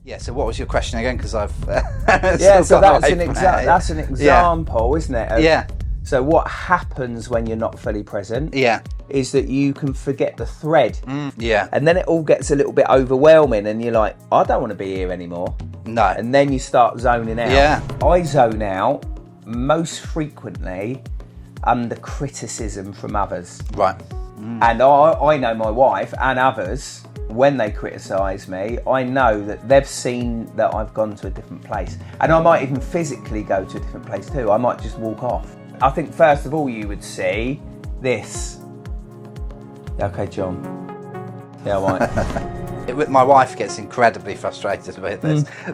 Yeah, so what was your question again? Because I've so that's an example, isn't it? Yeah. So what happens when you're not fully present? Yeah. Is that you can forget the thread. Yeah. And then it all gets a little bit overwhelming, and you're like, I don't want to be here anymore. No. And then you start zoning out. Yeah. I zone out most frequently under criticism from others. Right. And I know my wife and others, when they criticise me, I know that they've seen that I've gone to a different place. And I might even physically go to a different place too. I might just walk off. I think first of all you would see this. Okay, John. Yeah, right. My wife gets incredibly frustrated with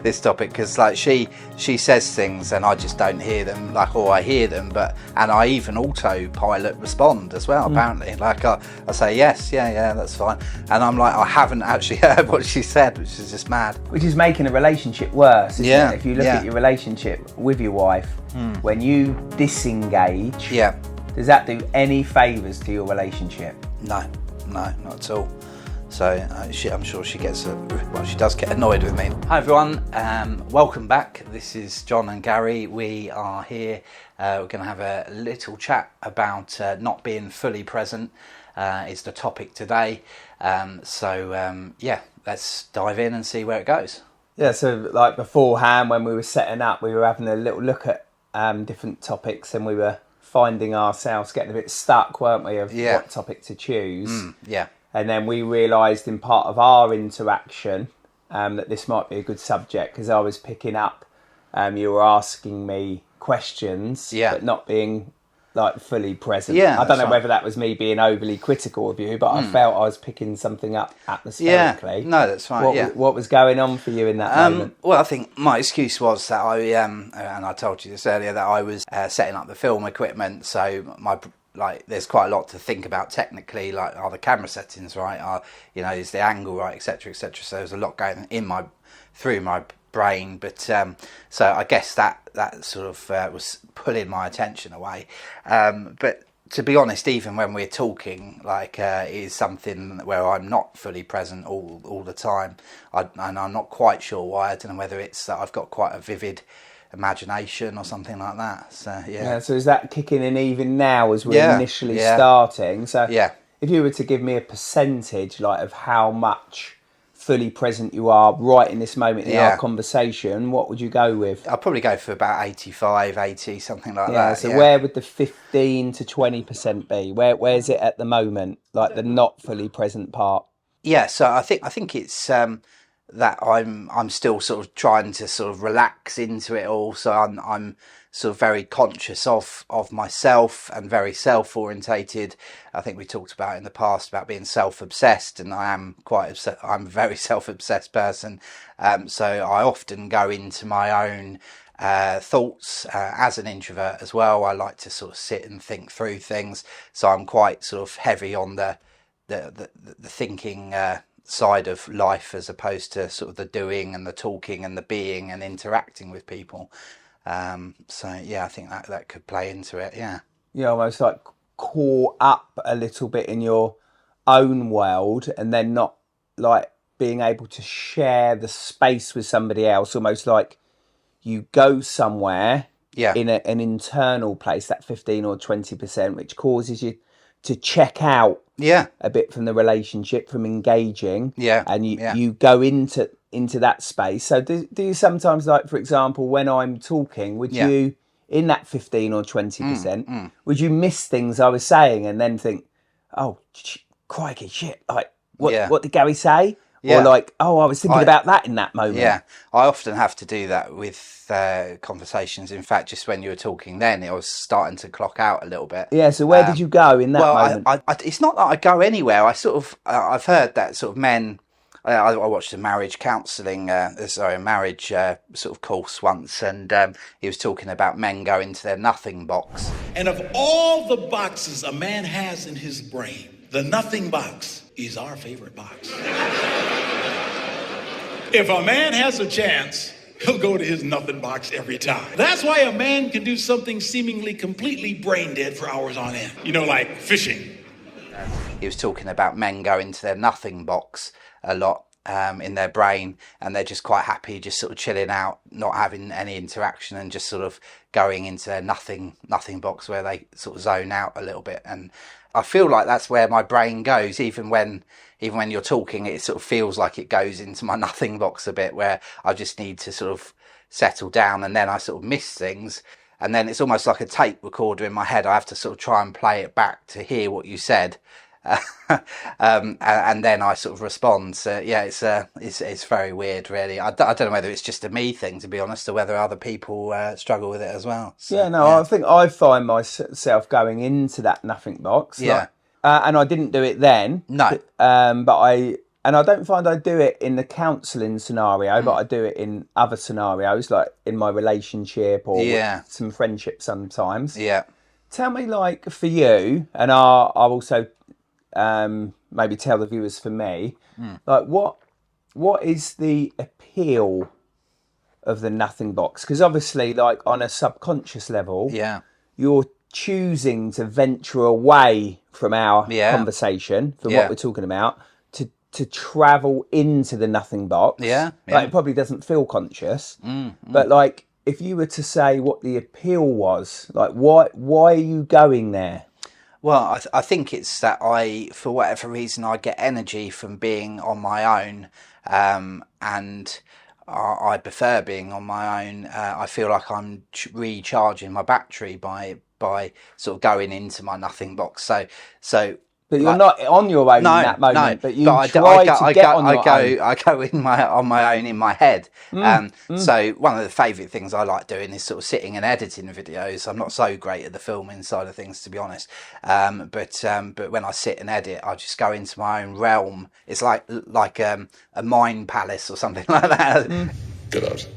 this topic because, like, she says things and I just don't hear them, like, or I hear them, and I even autopilot respond as well. Apparently, like I say yes, yeah, that's fine, and I'm like, I haven't actually heard what she said, which is just mad. Which is making a relationship worse, isn't it? If you look at your relationship with your wife, when you disengage, does that do any favours to your relationship? No, not at all. So I'm sure she gets, she does get annoyed with me. Hi everyone, welcome back. This is John and Gary. We are here. We're going to have a little chat about not being fully present is the topic today. Let's dive in and see where it goes. Yeah, so like beforehand when we were setting up, we were having a little look at different topics and we were finding ourselves getting a bit stuck, weren't we, of what topic to choose. And then we realised in part of our interaction that this might be a good subject because I was picking up, you were asking me questions, but not being like fully present. I don't know whether that was me being overly critical of you, but I felt I was picking something up atmospherically. No, that's fine. What was going on for you in that moment? Well, I think my excuse was that I, and I told you this earlier, that I was setting up the film equipment, so there's quite a lot to think about technically, like, are the camera settings right, is the angle right, etc, so there's a lot going through my brain, but so I guess that sort of was pulling my attention away, but to be honest, even when we're talking, it is something where I'm not fully present all the time, and I'm not quite sure why. I don't know whether it's that I've got quite a vivid imagination or something like that. So so is that kicking in even now as we're initially starting? So if you were to give me a percentage of how much fully present you are right in this moment in our conversation, what would you go with? I'll probably go for about 85, 80, something like that. So where would the 15 to 20% be? Where's it at the moment, like the not fully present part? So I think it's that I'm still sort of trying to sort of relax into it all. So I'm sort of very conscious of myself and very self-orientated. I think we talked about in the past about being self-obsessed, and I am I'm a very self-obsessed person. So I often go into my own thoughts as an introvert as well. I like to sort of sit and think through things. So I'm quite sort of heavy on the thinking side of life as opposed to sort of the doing and the talking and the being and interacting with people. I think that could play into it. You're almost like caught up a little bit in your own world and then not like being able to share the space with somebody else, almost like you go somewhere in an internal place, that 15 or 20%, which causes you to check out a bit from the relationship, from engaging, and you go into that space. So do you sometimes, like, for example, when I'm talking, would you, in that 15 or 20%, would you miss things I was saying and then think, oh, crikey, shit, like, what did Gary say? Or like, oh, I was thinking about that in that moment. I often have to do that with conversations. In fact, just when you were talking then, it was starting to clock out a little bit. So where did you go in that moment? It's not that I go anywhere. I've heard that sort of men, I watched a marriage counselling, marriage sort of course once, and he was talking about men going to their nothing box. And of all the boxes a man has in his brain, the nothing box is our favorite box. If a man has a chance, he'll go to his nothing box every time. That's why a man can do something seemingly completely brain dead for hours on end. Like fishing. He was talking about men going to their nothing box a lot. in their brain, and they're just quite happy, just sort of chilling out, not having any interaction, and just sort of going into a nothing box where they sort of zone out a little bit. And I feel like that's where my brain goes, even when you're talking, it sort of feels like it goes into my nothing box a bit, where I just need to sort of settle down, and then I sort of miss things. And then it's almost like a tape recorder in my head. I have to sort of try and play it back to hear what you said. And then I sort of respond. So yeah, it's very weird, really. I don't know whether it's just a me thing, to be honest, or whether other people struggle with it as well. So, yeah, no, I think I find myself going into that nothing box. Yeah. And I didn't do it then. No. But I don't find I do it in the counselling scenario, but I do it in other scenarios, like in my relationship or with some friendship sometimes. Yeah. Tell me, like, for you, and I'll also maybe tell the viewers for me, like, what is the appeal of the nothing box? Because obviously, like, on a subconscious level, you're choosing to venture away from our conversation, from what we're talking about, to travel into the nothing box. Like, it probably doesn't feel conscious, but like, if you were to say what the appeal was, like, why are you going there? Well, I think it's that for whatever reason, I get energy from being on my own, and I prefer being on my own. I feel like I'm recharging my battery by sort of going into my nothing box. So. But you're not on your own in that moment. But you try to get on your own. I go on my own in my head. So one of the favourite things I like doing is sort of sitting and editing videos. I'm not so great at the filming side of things, to be honest. But when I sit and edit, I just go into my own realm. It's like a mind palace or something like that. Get out.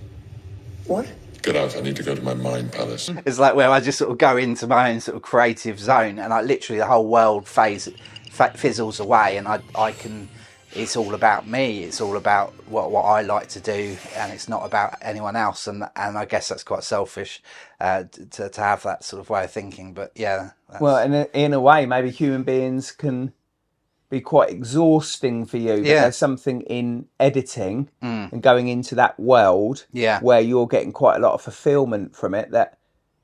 What? Get out. I need to go to my mind palace. It's like where I just sort of go into my own sort of creative zone, and literally the whole world fizzles away, and I can. It's all about me. It's all about what I like to do, and it's not about anyone else. And I guess that's quite selfish to have that sort of way of thinking. But yeah. Well, in a way, maybe human beings can be quite exhausting for you. But there's something in editing and going into that world where you're getting quite a lot of fulfillment from it that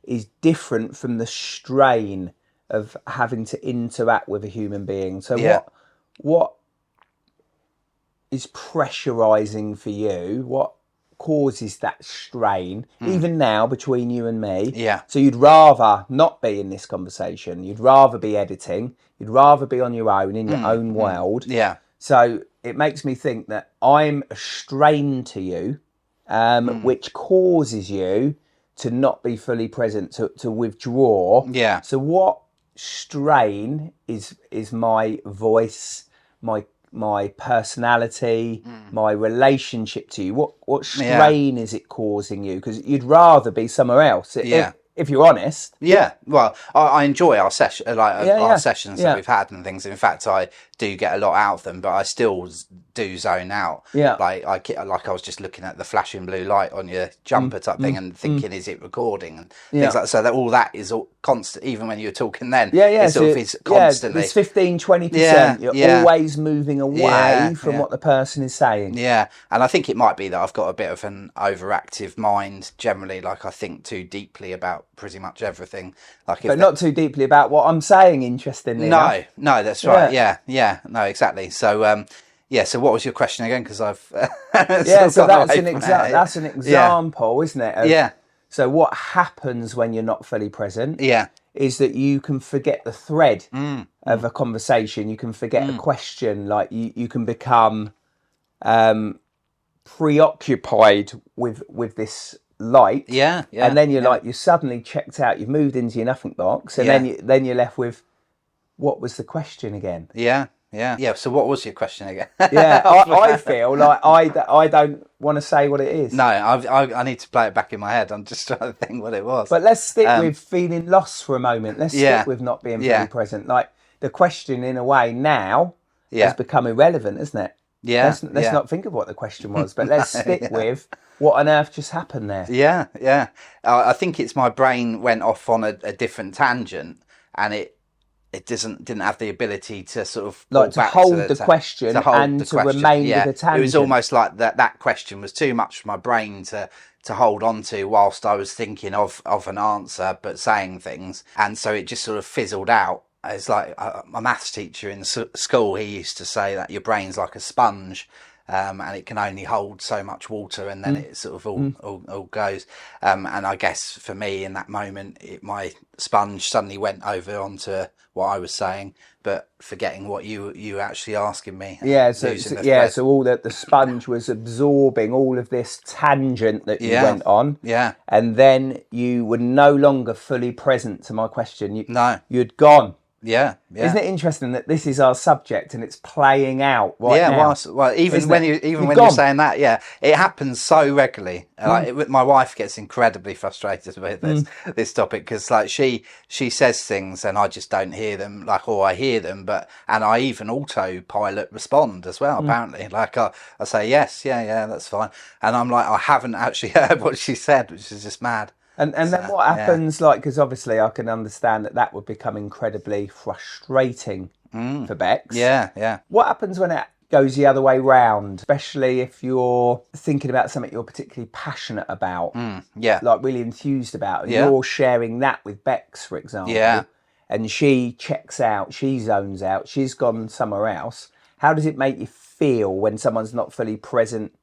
is different from the strain of having to interact with a human being. So what is pressurizing for you? What causes that strain, even now, between you and me? So you'd rather not be in this conversation. You'd rather be editing. You'd rather be on your own, in your own world. So it makes me think that I'm a strain to you, which causes you to not be fully present, to withdraw. So what strain is my voice, my personality, my relationship to you? What strain is it causing you? Because you'd rather be somewhere else. If you're honest. Well, I enjoy our session, our sessions that we've had and things. In fact, I do get a lot out of them, but I still do zone out. Like I was just looking at the flashing blue light on your jumper type thing and thinking, is it recording and things like that. So that all that is all constant, even when you're talking then. It sort of is constantly. It's 15-20%. You're always moving away from what the person is saying. And I think it might be that I've got a bit of an overactive mind generally. Like, I think too deeply about pretty much everything. But not too deeply about what I'm saying, interestingly enough. No, that's right. No, exactly. So so what was your question again? Because I've so that's an example, isn't it? So what happens when you're not fully present is that you can forget the thread of a conversation. You can forget a question. Like, you can become preoccupied with this light, and then you're suddenly checked out. You've moved into your nothing box, and then you're left with, what was the question again? So what was your question again? I feel like I don't want to say what it is. No, I need to play it back in my head. I'm just trying to think what it was. But let's stick with feeling lost for a moment. Let's stick with not being fully present. Like, the question, in a way, now has become irrelevant, isn't it? Let's not think of what the question was, but let's stick with what on earth just happened there. I think it's my brain went off on a different tangent, and it didn't have the ability to sort of like to hold the question and to remain with a tangent. It was almost like that question was too much for my brain to hold on to whilst I was thinking of an answer but saying things, and so it just sort of fizzled out. It's like my maths teacher in school, he used to say that your brain's like a sponge, and it can only hold so much water, and then it sort of all goes. And I guess for me in that moment, my sponge suddenly went over onto what I was saying, but forgetting what you actually asking me. So all that the sponge was absorbing all of this tangent that you went on. Yeah. And then you were no longer fully present to my question. No. You'd gone. Yeah. Isn't it interesting that this is our subject and it's playing out right now? Well, even when you're saying that, it happens so regularly. My wife gets incredibly frustrated with this topic, because like she says things and I just don't hear them, or I hear them, and I even autopilot respond as well. Apparently, like I say yes, yeah, that's fine, and I'm like, I haven't actually heard what she said, which is just mad. And then what happens, because obviously I can understand that would become incredibly frustrating for Bex. Yeah. What happens when it goes the other way round, especially if you're thinking about something you're particularly passionate about, like really enthused about, and you're sharing that with Bex, for example, and she checks out, she zones out, she's gone somewhere else. How does it make you feel when someone's not fully present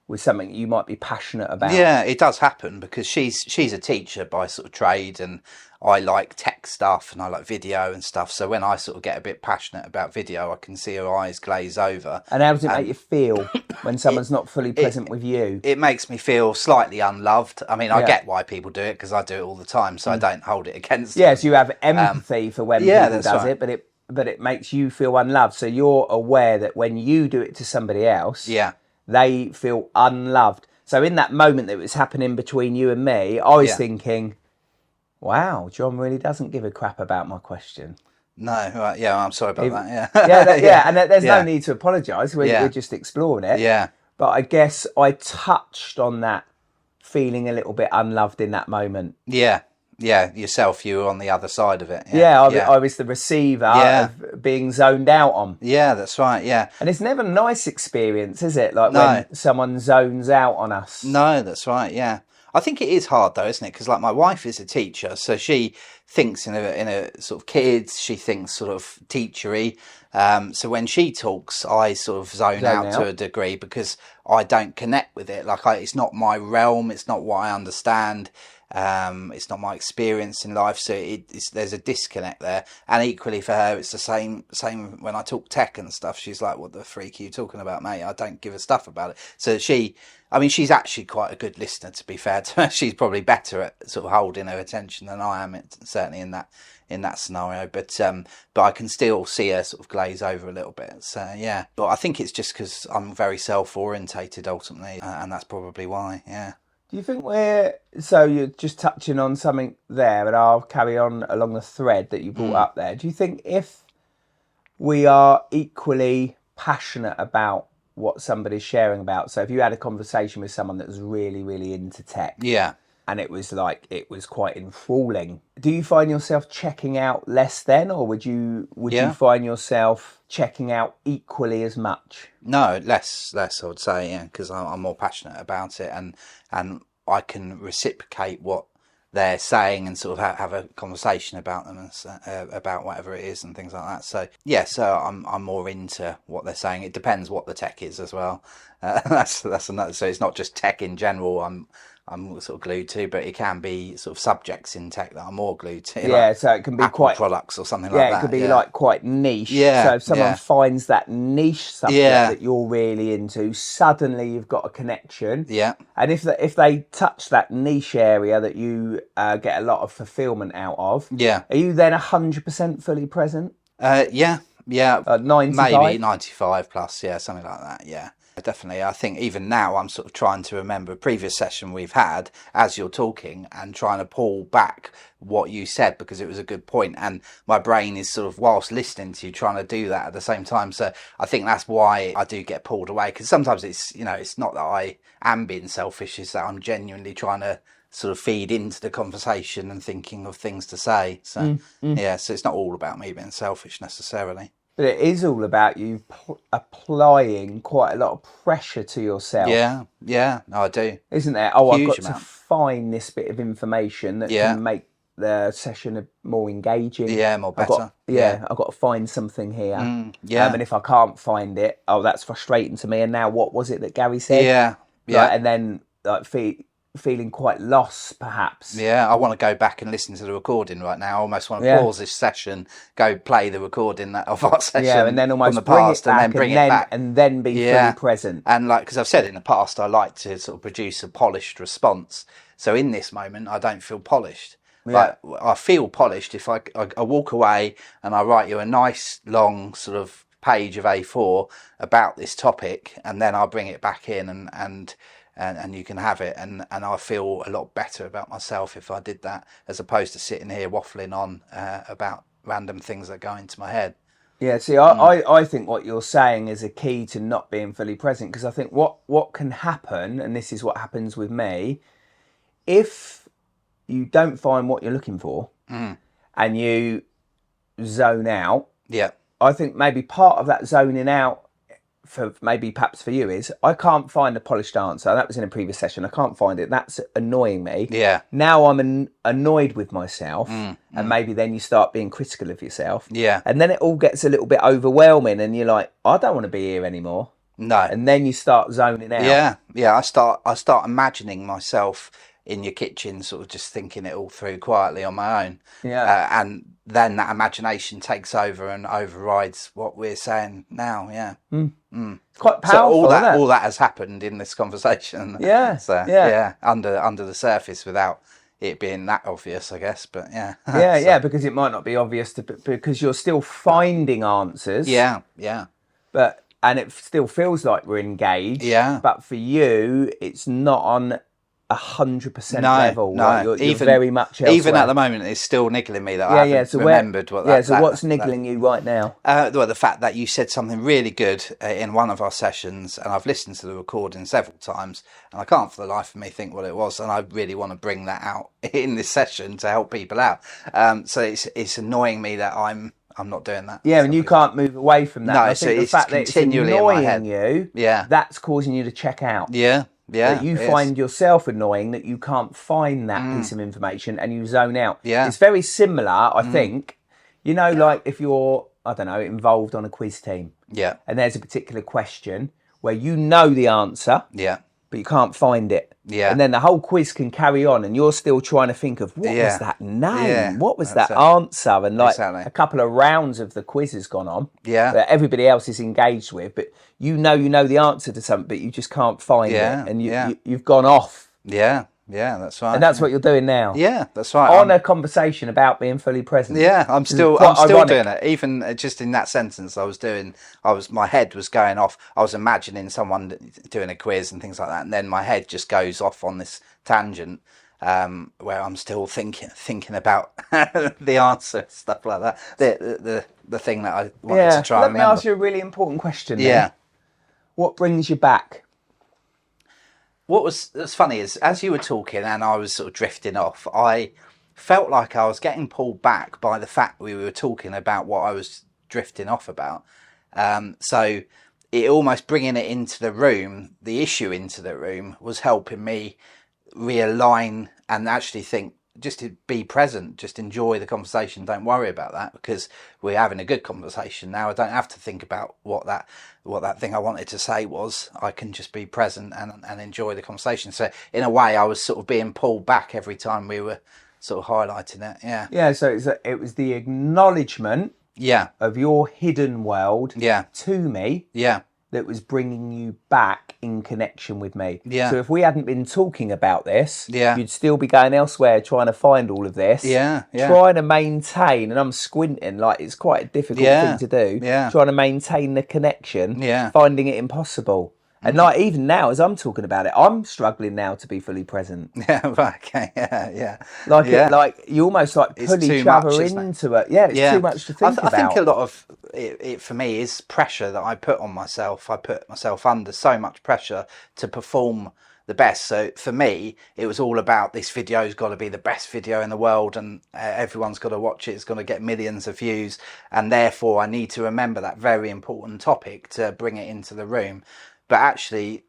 with something you might be passionate about? Yeah, it does happen, because she's a teacher by sort of trade, and I like tech stuff and I like video and stuff. So when I sort of get a bit passionate about video, I can see her eyes glaze over. And how does it make you feel when someone's not fully present with you? It makes me feel slightly unloved. I mean, I get why people do it, because I do it all the time, so I don't hold it against them. So you have empathy for when people does it, but it makes you feel unloved. So you're aware that when you do it to somebody else, they feel unloved. So in that moment that was happening between you and me, I was thinking, wow, John really doesn't give a crap about my question. No, right, I'm sorry about that. And there's no need to apologise. We're just exploring it. Yeah. But I guess I touched on that feeling a little bit unloved in that moment. Yeah, yourself, you were on the other side of it. I was the receiver of being zoned out on. Yeah, that's right, And it's never a nice experience, is it? Like when someone zones out on us. No, that's right, I think it is hard though, isn't it? Because like my wife is a teacher, so she thinks in a sort of kids, she thinks sort of teachery. So when she talks, I sort of zone out to a degree, because I don't connect with it. Like it's not my realm, it's not what I understand. It's not my experience in life, so there's a disconnect there. And equally for her, it's the same when I talk tech and stuff. She's like, what the freak are you talking about, mate? I don't give a stuff about it. So she's actually quite a good listener, to be fair to her. She's probably better at sort of holding her attention than I am, certainly in that scenario. But I can still see her sort of glaze over a little bit. So but I think it's just because I'm very self-orientated ultimately, and that's probably why. Do you think so you're just touching on something there, and I'll carry on along the thread that you brought up there. Do you think if we are equally passionate about what somebody's sharing about, so if you had a conversation with someone that was really, really into tech, and it was quite enthralling, do you find yourself checking out less then, or would you find yourself checking out equally as much? No, less I would say, because I'm more passionate about it, and I can reciprocate what they're saying and sort of have a conversation about them and about whatever it is and things like that. So so I'm more into what they're saying. It depends what the tech is as well. That's another. So it's not just tech in general. I'm sort of glued to, but it can be sort of subjects in tech that I'm more glued to. So it can be Apple quite products or something like that. It could be like quite niche. So if someone finds that niche subject that you're really into, suddenly you've got a connection. And if they touch that niche area that you get a lot of fulfillment out of, are you then 100% fully present? 95? Maybe 95 plus, something like that, Definitely. I think even now I'm sort of trying to remember a previous session we've had as you're talking and trying to pull back what you said, because it was a good point, and my brain is sort of, whilst listening to you, trying to do that at the same time. So I think that's why I do get pulled away, because sometimes it's, it's not that I am being selfish, it's that I'm genuinely trying to sort of feed into the conversation and thinking of things to say. So yeah, so it's not all about me being selfish necessarily. But it is all about you applying quite a lot of pressure to yourself. Yeah, no, I do. Isn't there? Oh, I've Huge got amount. to find this bit of information that Yeah. can make the session more engaging. Yeah, more better. I've got to find something here. Yeah. And if I can't find it, oh, that's frustrating to me. And now what was it that Gary said? Yeah. Like, and then like feeling quite lost, perhaps. Yeah, I want to go back and listen to the recording right now. I almost want to pause this session, go play the recording of our session and then almost from the past, and then bring it back. And then be fully present. And like, because I've said in the past, I like to sort of produce a polished response. So in this moment, I don't feel polished. Like, I feel polished if I walk away and I write you a nice long sort of page of A4 about this topic, and then I'll bring it back in and you can have it, and I feel a lot better about myself if I did that, as opposed to sitting here waffling on about random things that go into my head. Yeah, see, I think what you're saying is a key to not being fully present, because I think what can happen, and this is what happens with me, if you don't find what you're looking for and you zone out, I think maybe part of that zoning out perhaps for you is, I can't find a polished answer. That was in a previous session. I can't find it. That's annoying me. Yeah. Now I'm annoyed with myself, and maybe then you start being critical of yourself. Yeah. And then it all gets a little bit overwhelming, and you're like, I don't want to be here anymore. No. And then you start zoning out. Yeah. I start imagining myself in your kitchen, sort of just thinking it all through quietly on my own. Yeah. And then that imagination takes over and overrides what we're saying now. Yeah. It's quite powerful. So isn't it? all that has happened in this conversation. Yeah. So Yeah. under the surface, without it being that obvious, I guess. But yeah. Yeah, because it might not be obvious because you're still finding answers. Yeah. And it still feels like we're engaged. Yeah. But for you, it's not on 100% level. No, right? You're very much elsewhere. Even at the moment, it's still niggling me that I haven't remembered what that. Yeah, so what's niggling you right now? Well, the fact that you said something really good in one of our sessions, and I've listened to the recording several times, and I can't for the life of me think what it was, and I really want to bring that out in this session to help people out. So it's annoying me that I'm not doing that. Yeah, and you can't move away from that. No, I so think the it's fact that it's continually in my head. annoying you, that's causing you to check out. Yeah. That you find yourself annoying, that you can't find that piece of information, and you zone out. Yeah. It's very similar, I think. You know, like if you're, I don't know, involved on a quiz team. Yeah. And there's a particular question where you know the answer. Yeah. But you can't find it. Yeah. And then the whole quiz can carry on, and you're still trying to think of what was that name? Yeah. What was that answer? And like Exactly. a couple of rounds of the quiz has gone on. Yeah. That everybody else is engaged with, but you know the answer to something, but you just can't find it. And you've gone off. Yeah. Yeah, that's right. And that's what you're doing now. Yeah, that's right. On a conversation about being fully present. Yeah, I'm still doing it. Even just in that sentence, my head was going off. I was imagining someone doing a quiz and things like that, and then my head just goes off on this tangent where I'm still thinking about the answer, stuff like that. The thing that I wanted to try and remember. Let me ask you a really important question then. Yeah. What brings you back? What's funny is, as you were talking and I was sort of drifting off, I felt like I was getting pulled back by the fact we were talking about what I was drifting off about. So it almost bringing it into the room, the issue into the room, was helping me realign and actually think, just to be present, just enjoy the conversation. Don't worry about that, because we're having a good conversation now. I don't have to think about what that thing I wanted to say was. I can just be present and enjoy the conversation. So in a way, I was sort of being pulled back every time we were sort of highlighting it. Yeah. Yeah. So it was the acknowledgement. Yeah. Of your hidden world. Yeah. To me. Yeah. That was bringing you back in connection with me. Yeah. So if we hadn't been talking about this, yeah, you'd still be going elsewhere trying to find all of this. Yeah, yeah. Trying to maintain, and I'm squinting, like it's quite a difficult thing to do. Yeah. Trying to maintain the connection. Yeah. Finding it impossible. And like even now, as I'm talking about it, I'm struggling now to be fully present. Yeah, right, okay, yeah. Like you almost like pull each other into it. Yeah, it's too much to think about. I think a lot of it for me is pressure that I put on myself. I put myself under so much pressure to perform the best. So for me, it was all about this video's got to be the best video in the world, and everyone's got to watch it. It's going to get millions of views, and therefore I need to remember that very important topic to bring it into the room. But actually,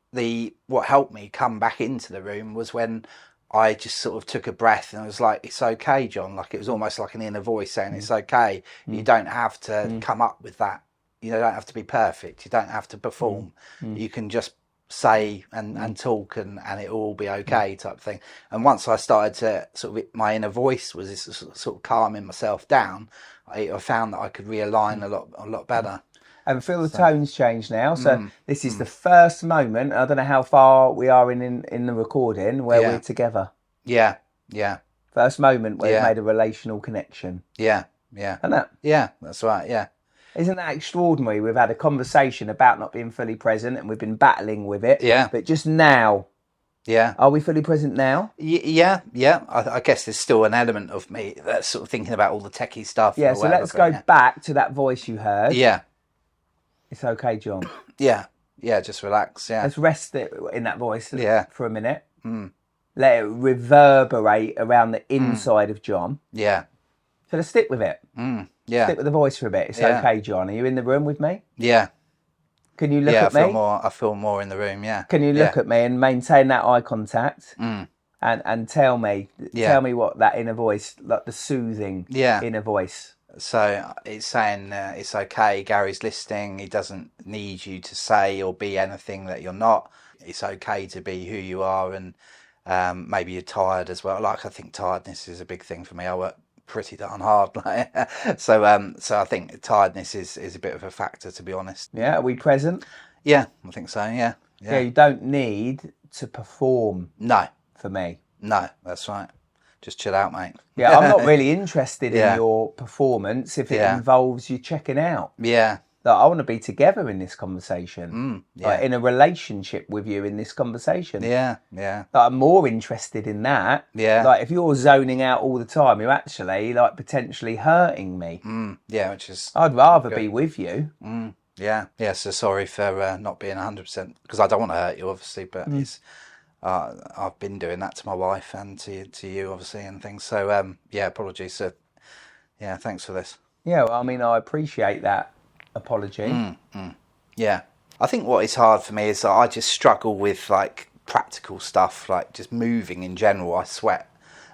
what helped me come back into the room was when I just sort of took a breath and I was like, it's okay, John. Like, it was almost like an inner voice saying, it's okay. You don't have to come up with that. You don't have to be perfect. You don't have to perform. You can just say and talk and it'll all be okay, type of thing. And once I started to sort of, my inner voice was this sort of calming myself down, I found that I could realign a lot better. And feel the tones change now. So this is the first moment, I don't know how far we are in the recording, where we're together. Yeah. First moment where we've made a relational connection. Yeah. Isn't that? Yeah, that's right, yeah. Isn't that extraordinary? We've had a conversation about not being fully present and we've been battling with it. Yeah. But just now, are we fully present now? Yeah. I guess there's still an element of me that's sort of thinking about all the techie stuff. Yeah, so let's go back to that voice you heard. Yeah. It's okay, John. Yeah, just relax, yeah. Let's rest it in that voice for a minute. Let it reverberate around the inside of John. Yeah. So let's stick with it. Yeah. Stick with the voice for a bit. It's okay, John. Are you in the room with me? Yeah. Can you look at me? I feel more in the room, yeah. Can you look at me and maintain that eye contact? And tell me what that inner voice, like the soothing inner voice. So it's saying it's okay, Gary's listening. He doesn't need you to say or be anything that you're not. It's okay to be who you are, and maybe you're tired as well. Like, I think tiredness is a big thing for me. I work pretty darn hard. So I think tiredness is a bit of a factor, to be honest. Yeah, are we present? Yeah, I think so, yeah. Yeah, you don't need to perform. No. For me. No, that's right. Just chill out, mate. Yeah, I'm not really interested in your performance if it involves you checking out. Yeah. Like, I want to be together in this conversation. Like, in a relationship with you in this conversation. Yeah. Like, I'm more interested in that. Yeah. Like, if you're zoning out all the time, you're actually, like, potentially hurting me. Yeah, which is... I'd rather be with you. Yeah. Yeah, so sorry for not being 100%, because I don't want to hurt you, obviously, but it's... I've been doing that to my wife and to you, obviously, and things. So, apologies. So, yeah, thanks for this. Yeah, well, I mean, I appreciate that apology. Yeah. I think what is hard for me is that I just struggle with, like, practical stuff, like just moving in general. I sweat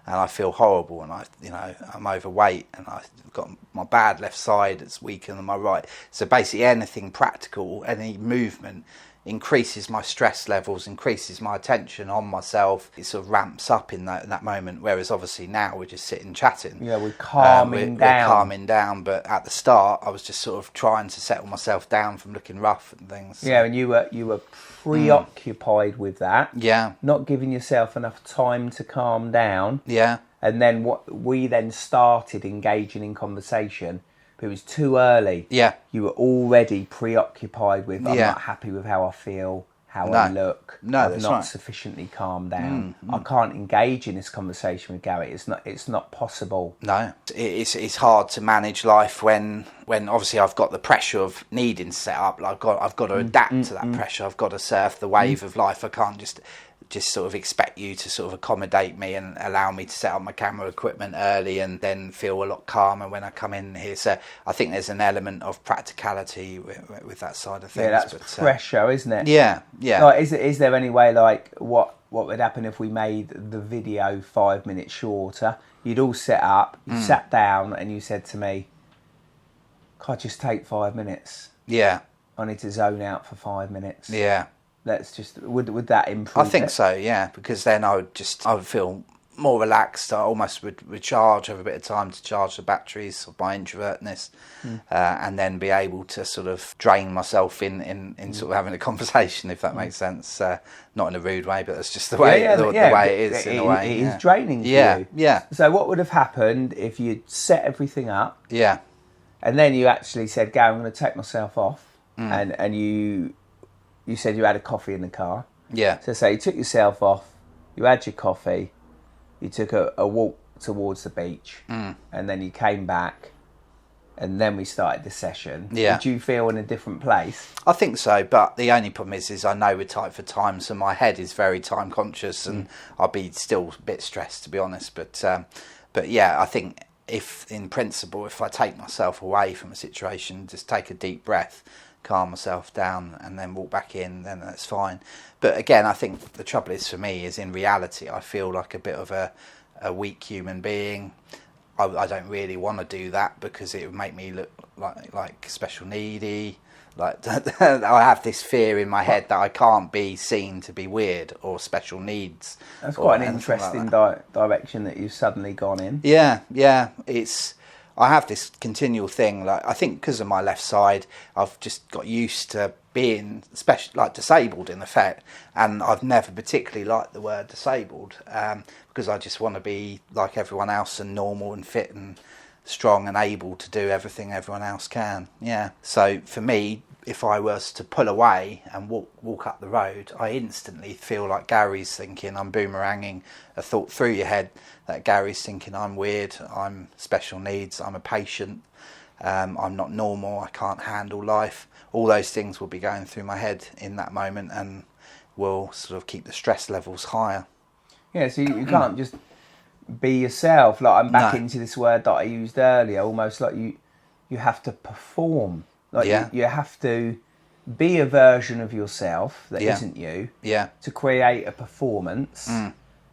and I feel horrible, and I'm overweight, and I've got my bad left side that's weaker than my right. So basically anything practical, any movement, increases my stress levels, increases my attention on myself. It sort of ramps up in that moment, whereas obviously now we're just sitting chatting. Yeah, we're calming down. We're calming down, but at the start I was just sort of trying to settle myself down from looking rough and things. Yeah, and you were preoccupied with that. Yeah. Not giving yourself enough time to calm down. Yeah. And then we then started engaging in conversation. But it was too early. Yeah. You were already preoccupied with, I'm not happy with how I feel, how I look. I've not sufficiently calmed down. I can't engage in this conversation with Gary. It's not possible. No. It's hard to manage life when obviously I've got the pressure of needing to set up. Like I've got to adapt to that pressure. I've got to surf the wave of life. I can't just sort of expect you to sort of accommodate me and allow me to set up my camera equipment early and then feel a lot calmer when I come in here. So I think there's an element of practicality with that side of things. Yeah, that's pressure, isn't it? Yeah. Like, is there any way, like, what would happen if we made the video 5 minutes shorter? You'd all set up, you sat down, and you said to me, "Can I just take 5 minutes? Yeah. I need to zone out for 5 minutes." Yeah. Let's just would that improve? I think so, yeah, because then I would feel more relaxed. I almost would recharge, have a bit of time to charge the batteries of my introvertness, and then be able to sort of drain myself in sort of having a conversation, if that makes sense. Not in a rude way, but that's just the way the way it is. In a way, it is draining for you. Yeah. So what would have happened if you'd set everything up? Yeah. And then you actually said, "Gary, I'm going to take myself off," and you said you had a coffee in the car. Yeah. So say you took yourself off, you had your coffee, you took a walk towards the beach, and then you came back and then we started the session. Yeah. Did you feel in a different place? I think so, but the only problem is I know we're tight for time, so my head is very time conscious, and I'll be still a bit stressed, to be honest. But yeah, I think if I take myself away from a situation, just take a deep breath, calm myself down, and then walk back in, then that's fine. But again, I think the trouble is for me is in reality, I feel like a bit of a weak human being. I don't really want to do that because it would make me look like special needy. Like I have this fear in my head that I can't be seen to be weird or special needs. That's quite an interesting direction that you've suddenly gone in. Yeah. I have this continual thing. Like I think because of my left side, I've just got used to being disabled in effect, and I've never particularly liked the word disabled because I just want to be like everyone else and normal and fit and strong and able to do everything everyone else can. Yeah. So for me, if I was to pull away and walk up the road, I instantly feel like Gary's thinking, I'm boomeranging a thought through your head that Gary's thinking I'm weird, I'm special needs, I'm a patient, I'm not normal, I can't handle life. All those things will be going through my head in that moment and will sort of keep the stress levels higher. Yeah, so you can't just be yourself. Like I'm back into this word that I used earlier, almost like you have to perform. Like you have to be a version of yourself that isn't you to create a performance.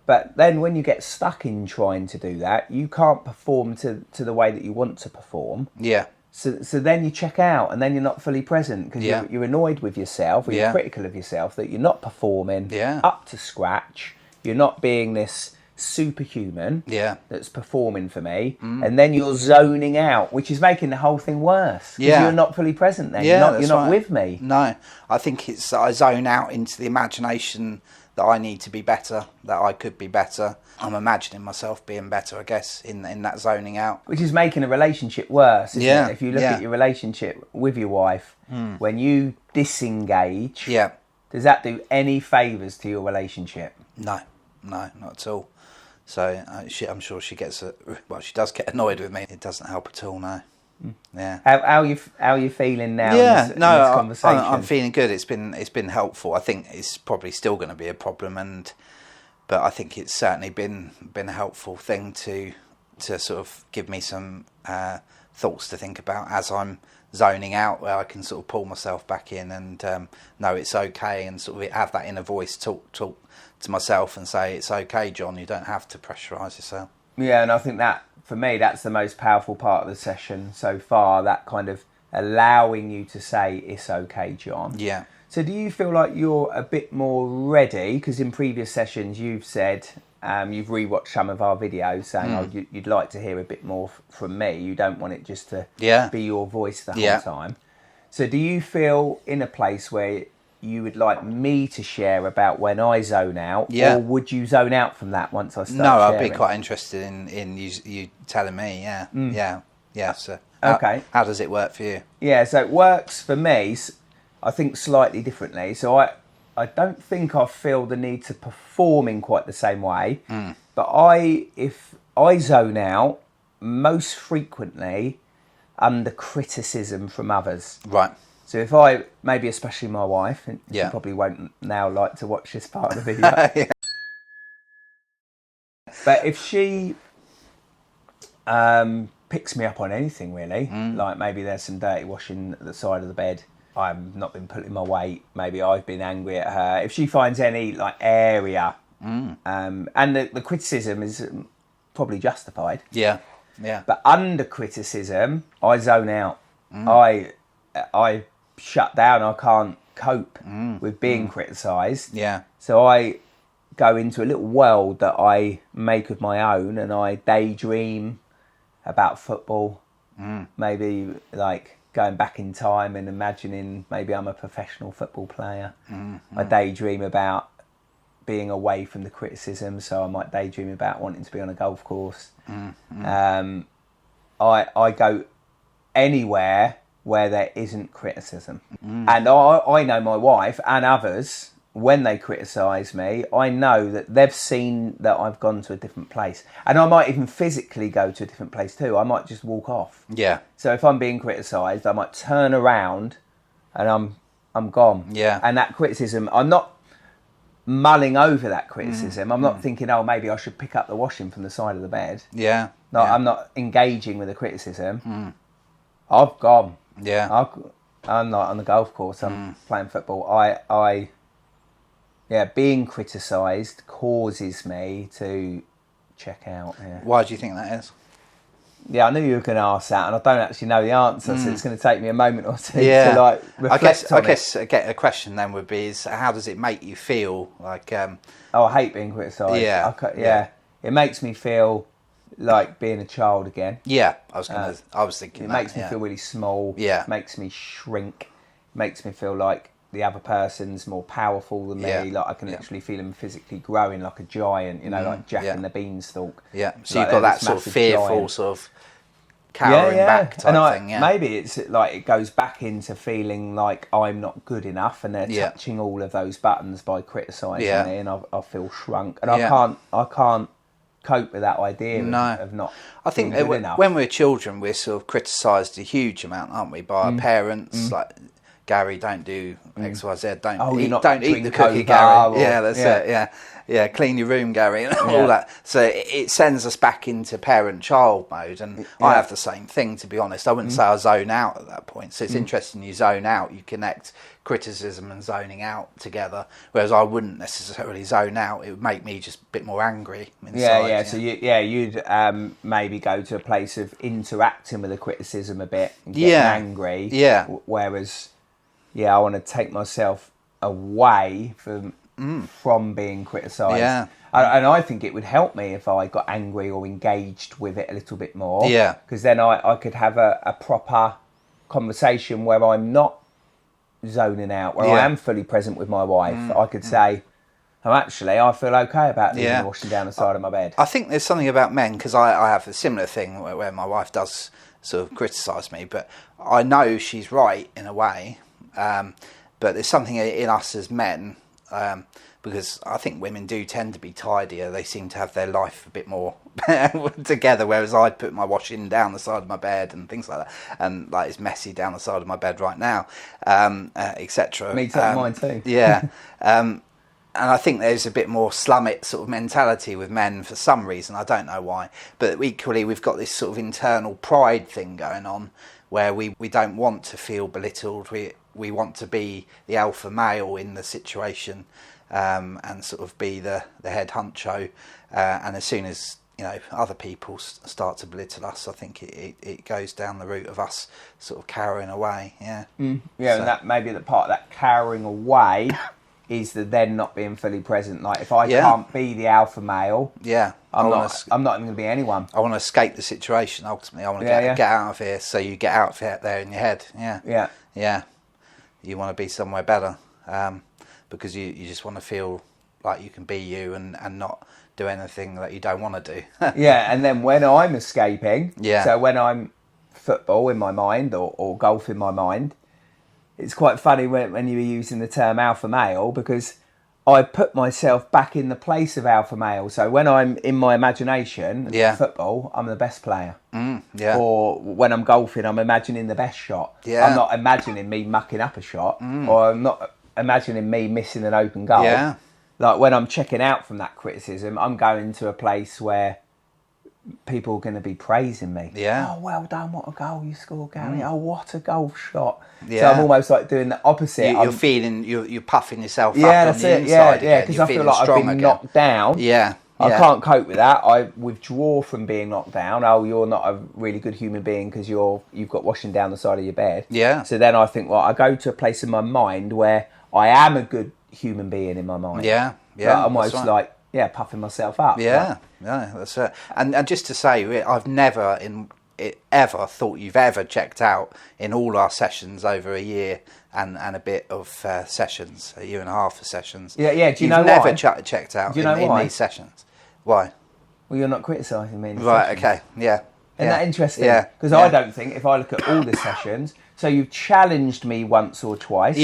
But then when you get stuck in trying to do that, you can't perform to the way that you want to perform. Yeah. So then you check out and then you're not fully present because you're annoyed with yourself or you're critical of yourself that you're not performing up to scratch. You're not being this superhuman that's performing for me, and then you're zoning out, which is making the whole thing worse because you're not fully present then. You're not with me. No, I think it's I zone out into the imagination that I need to be better, that I could be better. I'm imagining myself being better, I guess, in that zoning out. Which is making a relationship worse, isn't it? If you look at your relationship with your wife, when you disengage, does that do any favours to your relationship? No, not at all. So I'm sure she gets she does get annoyed with me. It doesn't help at all, no. Yeah. How are you feeling now? In this conversation? I'm feeling good. It's been helpful. I think it's probably still going to be a problem, but I think it's certainly been a helpful thing to sort of give me some thoughts to think about as I'm zoning out, where I can sort of pull myself back in and know it's okay, and sort of have that inner voice talk to myself and say it's okay, John. You don't have to pressurise yourself. Yeah, and I think that, for me, that's the most powerful part of the session so far, that kind of allowing you to say, it's okay, John. Yeah. So do you feel like you're a bit more ready? Because in previous sessions you've said, you've rewatched some of our videos saying, you'd like to hear a bit more from me. You don't want it just to be your voice the whole time. So do you feel in a place where you would like me to share about when I zone out, or would you zone out from that once I start sharing? I'd be quite interested in you telling me, So how does it work for you? Yeah, so it works for me, I think, slightly differently. So I don't think I feel the need to perform in quite the same way, but if I zone out most frequently under criticism from others. Right. So if maybe especially my wife, and she probably won't now like to watch this part of the video. But if she picks me up on anything really, like maybe there's some dirty washing at the side of the bed, I've not been putting my weight, maybe I've been angry at her. If she finds any like area, and the criticism is probably justified. Yeah. But under criticism, I zone out. I shut down. I can't cope with being criticised. Yeah. So I go into a little world that I make of my own, and I daydream about football. Maybe like going back in time and imagining maybe I'm a professional football player. I daydream about being away from the criticism, so I might daydream about wanting to be on a golf course. I go anywhere where there isn't criticism. And I know my wife and others when they criticise me, I know that they've seen that I've gone to a different place. And I might even physically go to a different place too. I might just walk off. Yeah. So if I'm being criticised, I might turn around and I'm gone. Yeah. And that criticism, I'm not mulling over that criticism. I'm not thinking, oh, maybe I should pick up the washing from the side of the bed. Yeah. No, yeah. I'm not engaging with the criticism. I've gone. Yeah. I'm not on the golf course. I'm playing football. Being criticised causes me to check out. Yeah. Why do you think that is? Yeah, I knew you were going to ask that, and I don't actually know the answer, so it's going to take me a moment or two Yeah. to like reflect on I guess a question then would be: is how does it make you feel? Like, I hate being criticised. Yeah. It makes me feel like being a child again. Yeah, I was thinking it that. Makes me feel really small. Yeah. Makes me shrink. Makes me feel like the other person's more powerful than me. Yeah. Like I can literally feel him physically growing like a giant, like Jack and the Beanstalk. Yeah. So like you've got that sort of massive fearful giant. sort of cowering back type thing. Yeah. Maybe it's like it goes back into feeling like I'm not good enough, and they're touching all of those buttons by criticising me, and I feel shrunk, and I can't cope with that idea of not. I think being good enough. when we're children, we're sort of criticised a huge amount, aren't we, by our parents? Like, Gary, don't do X, Y, Z. Don't eat the cookie, Gary. Yeah, that's it. Yeah. Clean your room, Gary, and all that. So it sends us back into parent-child mode, and I have the same thing. To be honest, I wouldn't say I zone out at that point. So it's interesting. You zone out, you connect criticism and zoning out together, whereas I wouldn't necessarily zone out. It would make me just a bit more angry inside. So you'd maybe go to a place of interacting with the criticism a bit and getting angry. Yeah. Whereas, I want to take myself away from being criticised. Yeah. And I think it would help me if I got angry or engaged with it a little bit more. Yeah. Because then I could have a proper conversation where I'm not zoning out, where I am fully present with my wife. I could say, I feel okay about leaving the washing down the side of my bed. I think there's something about men, because I have a similar thing where my wife does sort of criticise me, but I know she's right in a way. But there's something in us as men, because I think women do tend to be tidier. They seem to have their life a bit more together, whereas I put my washing down the side of my bed and things like that, and like it's messy down the side of my bed right now, etc. Me too, mine too. Yeah. And I think there's a bit more slum it sort of mentality with men for some reason. I don't know why. But equally, we've got this sort of internal pride thing going on where we don't want to feel belittled. We want to be the alpha male in the situation, and sort of be the head honcho. And as soon as other people start to belittle us, I think it goes down the route of us sort of cowering away. Yeah. And that maybe the part of that cowering away is the then not being fully present. Like if I can't be the alpha male, I'm not even going to be anyone. I want to escape the situation. Ultimately, I want to get out of here. So you get out of it there in your head. Yeah. You want to be somewhere better, because you just want to feel like you can be you and not do anything that you don't want to do. And then when I'm escaping, Yeah. so when I'm football in my mind or golf in my mind, it's quite funny when you were using the term alpha male, because I put myself back in the place of alpha male. So when I'm in my imagination, football, I'm the best player. Or when I'm golfing, I'm imagining the best shot. I'm not imagining me mucking up a shot, or I'm not imagining me missing an open goal. Like when I'm checking out from that criticism, I'm going to a place where people are going to be praising me. Oh, well done, what a goal you scored, Gary. Oh, what a golf shot. So I'm almost like doing the opposite. You're feeling, you're puffing yourself up that's on the it. inside because I feel like I've been knocked down. I can't cope with that. I withdraw from being knocked down. Oh, you're not a really good human being because you've got washing down the side of your bed. So then I think, well, I go to a place in my mind where I am a good human being in my mind. I'm almost like, puffing myself up. That's it. And just to say, I've never ever thought you've ever checked out in all our sessions over a year and a bit of sessions, a year and a half of sessions. Do you know why? You've never checked out in these sessions. Why? Well, you're not criticising me in these right, sessions. Okay, yeah. Isn't that interesting? Because I don't think, if I look at all the sessions, so you've challenged me once or twice.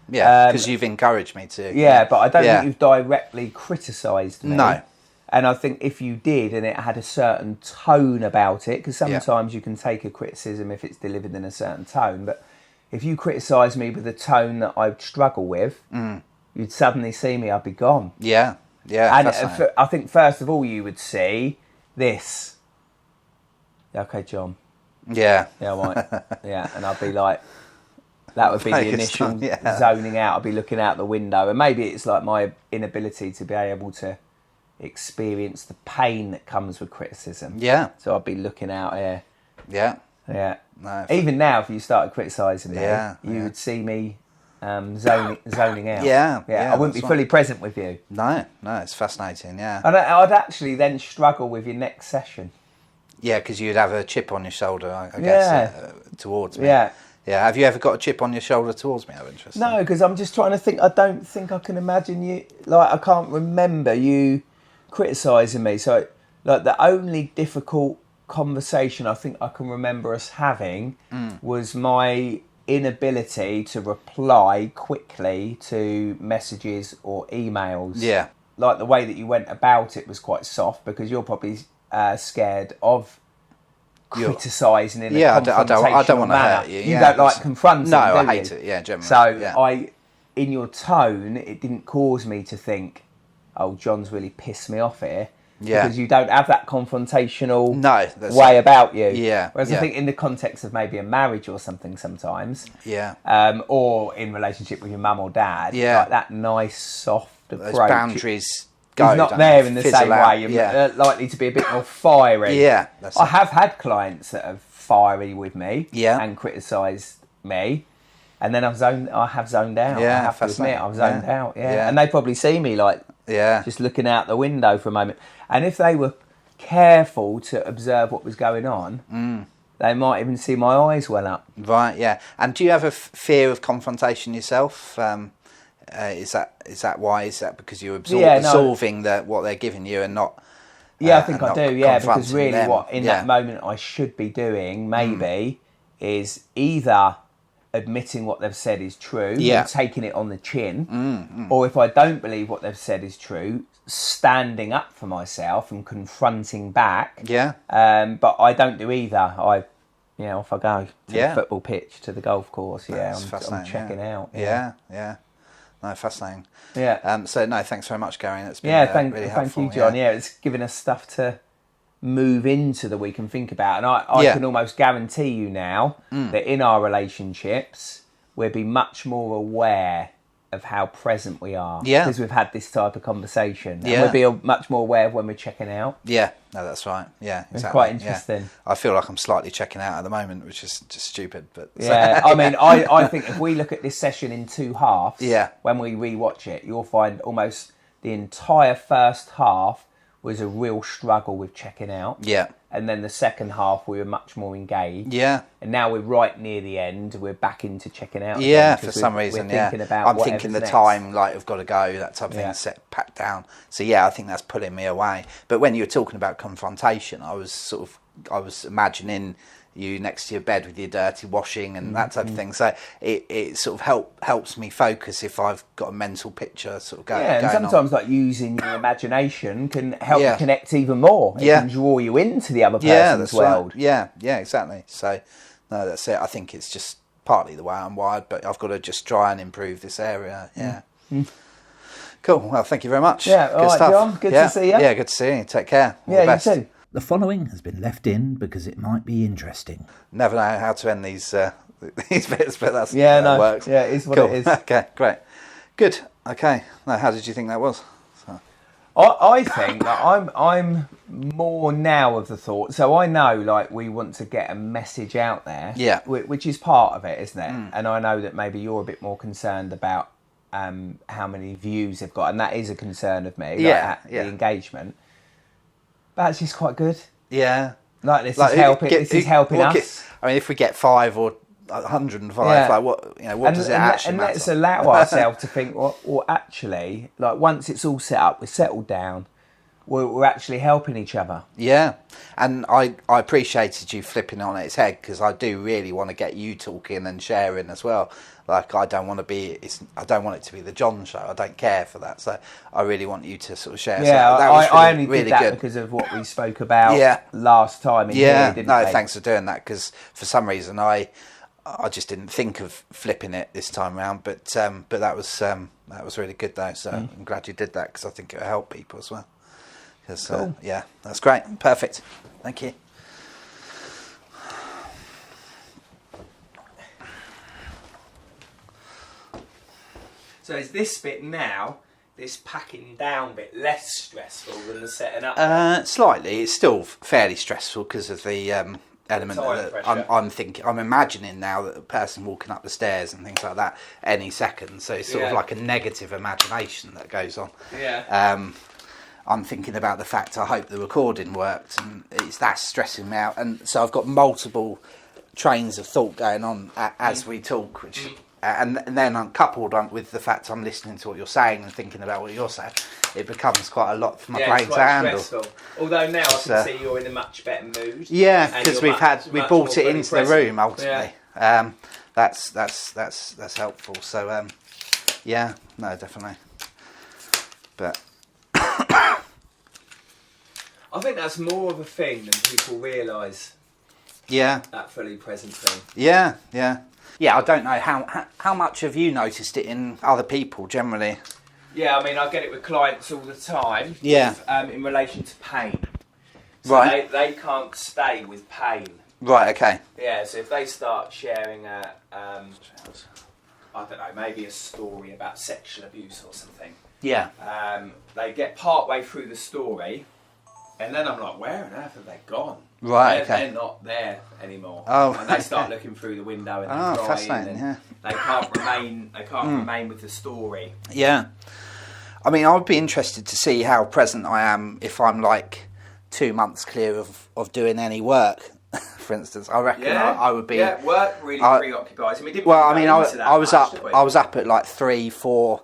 Yeah, because you've encouraged me to. Yeah, but I don't think you've directly criticised me. No. And I think if you did and it had a certain tone about it, because sometimes you can take a criticism if it's delivered in a certain tone, but if you criticise me with a tone that I'd struggle with, you'd suddenly see me, I'd be gone. Yeah, And I think first of all you would see this. Okay, John. Yeah. Yeah, right. Yeah, and I'd be like, that would be the initial zoning out. I'd be looking out the window, and maybe it's like my inability to be able to experience the pain that comes with criticism. Yeah. So I'd be looking out here. Yeah. Yeah. No, Even now, if you started criticising me, you would see me zoning out. Yeah. I wouldn't be fully present with you. No, it's fascinating, yeah. And I'd actually then struggle with your next session. Yeah, because you'd have a chip on your shoulder, I guess, towards me. Yeah. Yeah, have you ever got a chip on your shoulder towards me? I'm interested. No, because I'm just trying to think. I don't think I can imagine you. Like, I can't remember you criticising me. So, like, the only difficult conversation I think I can remember us having was my inability to reply quickly to messages or emails. Yeah. Like, the way that you went about it was quite soft, because you're probably scared of criticising in a confrontational I don't want to manner. hurt you. You don't like confronting, No, do I you? hate it. Yeah, generally. So in your tone, it didn't cause me to think, "Oh, John's really pissed me off here." Yeah. Because you don't have that confrontational that's way about you. Yeah. Whereas I think in the context of maybe a marriage or something sometimes, Yeah. or in relationship with your mum or dad, like that nice, soft approach. Those boundaries He's not there in the same way. You're likely to be a bit more fiery. Yeah. I have had clients that are fiery with me and criticised me, and then I have zoned out. Yeah, I have to admit, I've zoned out. Yeah. And they probably see me like just looking out the window for a moment. And if they were careful to observe what was going on, they might even see my eyes well up. Right. Yeah. And do you have a fear of confrontation yourself? Is that why? Is that because you're absorbing what they're giving you and not? Yeah, I think I do. Yeah, because really, them. what in that moment I should be doing maybe is either admitting what they've said is true, and taking it on the chin, or if I don't believe what they've said is true, standing up for myself and confronting back. Yeah. But I don't do either. Off I go to the football pitch, to the golf course. Yeah, I'm checking out. Yeah. No, fascinating. Yeah. So no, thanks very much, Gary. It's been really helpful. Thank you, John. Yeah, it's given us stuff to move into that we can think about, and I can almost guarantee you now that in our relationships we'll be much more aware of how present we are because we've had this type of conversation, and we'll be much more aware of when we're checking out. No, that's right. Yeah, exactly. It's quite interesting. Yeah. I feel like I'm slightly checking out at the moment, which is just stupid, but I mean, I think if we look at this session in two halves, when we rewatch it, you'll find almost the entire first half was a real struggle with checking out. Yeah. And then the second half, we were much more engaged. Yeah. And now we're right near the end. We're back into checking out. Yeah, for some reason, we're thinking about I'm thinking the next. time, like, I've got to go, that type of thing, set, packed down. So, I think that's pulling me away. But when you were talking about confrontation, I was imagining you next to your bed with your dirty washing and that type of thing. So it sort of helps me focus if I've got a mental picture sort of going on. And sometimes like using your imagination can help you connect even more. It can draw you into the other person's world. Right. Yeah, exactly. So no, that's it. I think it's just partly the way I'm wired, but I've got to just try and improve this area. Yeah. Cool. Well, thank you very much. Yeah, all right, John. Good to see you. Yeah, good to see you. Take care. All the best. You too. The following has been left in because it might be interesting. Never know how to end these bits, but that's how it works. Yeah, it's what cool. it is. Okay, great. Good. Okay. Now, how did you think that was? I think that I'm more now of the thought. So I know, like, we want to get a message out there. Yeah. Which is part of it, isn't it? And I know that maybe you're a bit more concerned about how many views they've got, and that is a concern of me. The engagement. But it's just quite good. Yeah. Like, this is helping us. I mean, if we get 5 or 105, like what does it actually and matter? let's allow ourselves to think, well, actually, like, once it's all set up, we're settled down, we're actually helping each other. Yeah, and I appreciated you flipping it on its head, because I do really want to get you talking and sharing as well. Like, I don't want it to be the John show. I don't care for that. So I really want you to sort of share. Yeah, so that was I only really did that good. because of what we spoke about last time. Yeah, here, didn't no, we? thanks for doing that, because for some reason I just didn't think of flipping it this time around. But that was really good though. So I'm glad you did that, because I think it'll help people as well. Cool. Yeah, that's great. Perfect. Thank you. So is this bit now, this packing down bit, less stressful than the setting up? Slightly. It's still fairly stressful because of the element that I'm imagining now that the person walking up the stairs and things like that any second. So it's sort of like a negative imagination that goes on. Yeah. I'm thinking about the fact I hope the recording worked, and that's stressing me out. And so I've got multiple trains of thought going on as we talk, which and then I'm coupled with the fact I'm listening to what you're saying and thinking about what you're saying. It becomes quite a lot for my brain to handle. Stressful. Although now I can see you're in a much better mood. Yeah, because we brought it into the room ultimately. Yeah. That's helpful. So yeah, no, definitely. But I think that's more of a thing than people realise. Yeah. That fully present thing. Yeah. I don't know how much have you noticed it in other people generally? Yeah, I mean, I get it with clients all the time. Yeah. In relation to pain. So right. They can't stay with pain. Right. Okay. Yeah. So if they start sharing I don't know, maybe a story about sexual abuse or something. Yeah. They get part way through the story, and then I'm like, where on earth have they gone? Right. They're not there anymore. Oh. And they start looking through the window and they're crying, fascinating. and they can't remain. They can't remain with the story. Yeah. I mean, I would be interested to see how present I am if I'm like 2 months clear of doing any work. For instance, I reckon I would be. Yeah, work really preoccupies me. I was up at like 3, 4,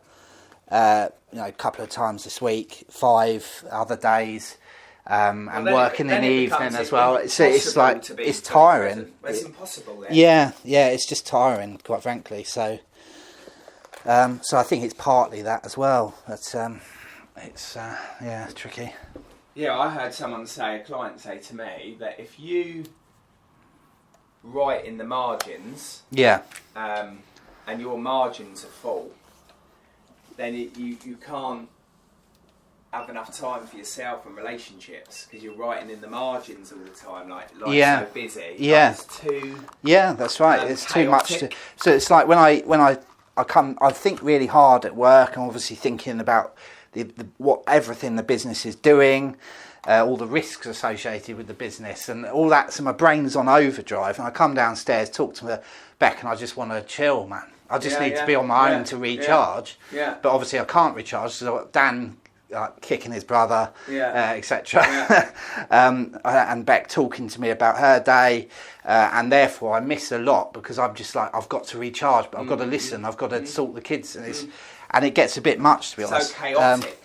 a couple of times this week, 5 other days, and working in the evening as well. It's like it's tiring. It's impossible. Then. Yeah, it's just tiring, quite frankly. So I think it's partly that as well. But it's tricky. Yeah, I heard a client say to me that if you write in the margins, and your margins are full, then you can't have enough time for yourself and relationships because you're writing in the margins all the time, like so busy. It's too. Yeah, that's right. It's chaotic. Too much. So it's like when I think really hard at work. I'm obviously thinking about what everything the business is doing. All the risks associated with the business and all that, so my brain's on overdrive, and I come downstairs, talk to Beck, and I just want to chill, man. I just need to be on my own to recharge. Yeah. But obviously I can't recharge, so I've got Dan kicking his brother, etc. And Beck talking to me about her day, and therefore I miss a lot because I'm just like, I've got to recharge, but I've got to listen, I've got to sort the kids, and it gets a bit much, to be honest. So chaotic.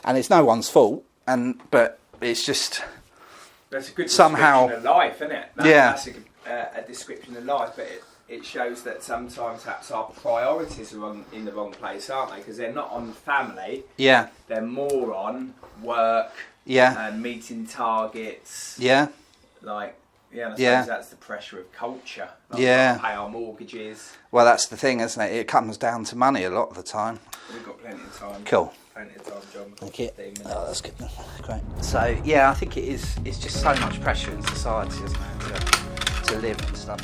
And it's no one's fault, but it's just that's a good somehow description of life, isn't it? That's a description of life, but it shows that sometimes perhaps our priorities are in the wrong place, aren't they? Because they're not on family. Yeah. They're more on work. Yeah. And meeting targets. Yeah. I suppose that's the pressure of culture. Pay our mortgages. Well, that's the thing, isn't it? It comes down to money a lot of the time. We've got plenty of time. Cool. Plenty of time, John. Thank you. Oh, that's good. Great. So, yeah, I think it is. It's just so much pressure in society, isn't it, to live and stuff.